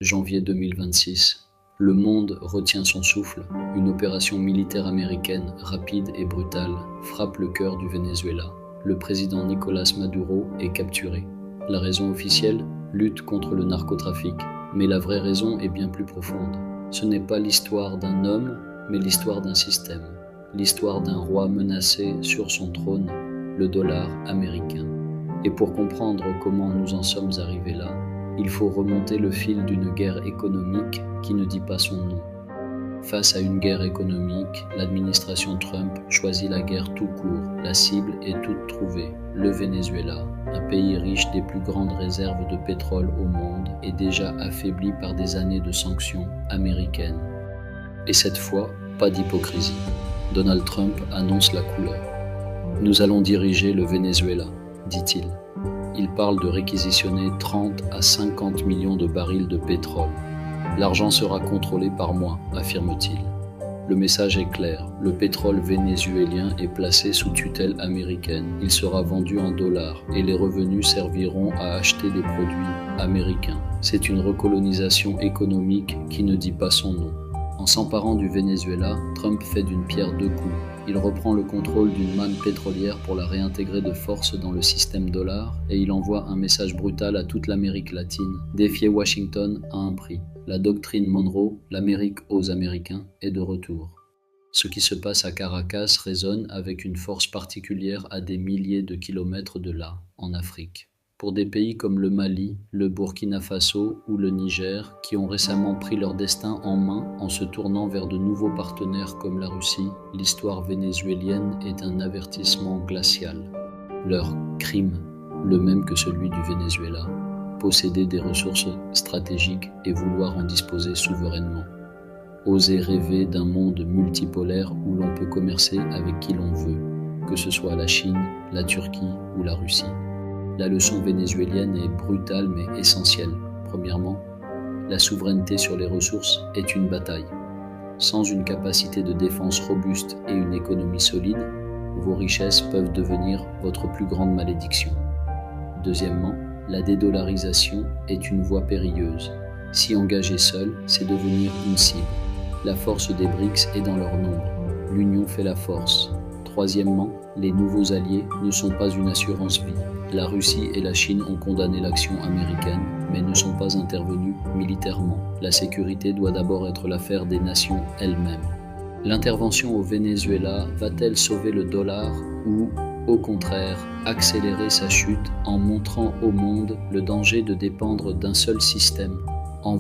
Janvier 2026. Le monde retient son souffle. Une opération militaire américaine, rapide et brutale, frappe le cœur du Venezuela. Le président Nicolás Maduro est capturé. La raison officielle? Lutte contre le narcotrafic. Mais la vraie raison est bien plus profonde. Ce n'est pas l'histoire d'un homme, mais l'histoire d'un système. L'histoire d'un roi menacé sur son trône, le dollar américain. Et pour comprendre comment nous en sommes arrivés là, il faut remonter le fil d'une guerre économique qui ne dit pas son nom. Face à une guerre économique, l'administration Trump choisit la guerre tout court. La cible est toute trouvée. Le Venezuela, un pays riche des plus grandes réserves de pétrole au monde et déjà affaibli par des années de sanctions américaines. Et cette fois, pas d'hypocrisie. Donald Trump annonce la couleur. Nous allons diriger le Venezuela, dit-il. Il parle de réquisitionner 30 à 50 millions de barils de pétrole. L'argent sera contrôlé par moi, affirme-t-il. Le message est clair, le pétrole vénézuélien est placé sous tutelle américaine. Il sera vendu en dollars et les revenus serviront à acheter des produits américains. C'est une recolonisation économique qui ne dit pas son nom. En s'emparant du Venezuela, Trump fait d'une pierre deux coups. Il reprend le contrôle d'une manne pétrolière pour la réintégrer de force dans le système dollar et il envoie un message brutal à toute l'Amérique latine. Défier Washington a un prix. La doctrine Monroe, l'Amérique aux Américains, est de retour. Ce qui se passe à Caracas résonne avec une force particulière à des milliers de kilomètres de là, en Afrique. Pour des pays comme le Mali, le Burkina Faso ou le Niger, qui ont récemment pris leur destin en main en se tournant vers de nouveaux partenaires comme la Russie, l'histoire vénézuélienne est un avertissement glacial. Leur crime, le même que celui du Venezuela, posséder des ressources stratégiques et vouloir en disposer souverainement. Oser rêver d'un monde multipolaire où l'on peut commercer avec qui l'on veut, que ce soit la Chine, la Turquie ou la Russie. La leçon vénézuélienne est brutale mais essentielle. Premièrement, la souveraineté sur les ressources est une bataille. Sans une capacité de défense robuste et une économie solide, vos richesses peuvent devenir votre plus grande malédiction. Deuxièmement, la dédollarisation est une voie périlleuse. S'y engager seul, c'est devenir une cible. La force des BRICS est dans leur nombre. L'union fait la force. Troisièmement, les nouveaux alliés ne sont pas une assurance vie. La Russie et la Chine ont condamné l'action américaine, mais ne sont pas intervenues militairement. La sécurité doit d'abord être l'affaire des nations elles-mêmes. L'intervention au Venezuela va-t-elle sauver le dollar ou, au contraire, accélérer sa chute en montrant au monde le danger de dépendre d'un seul système? En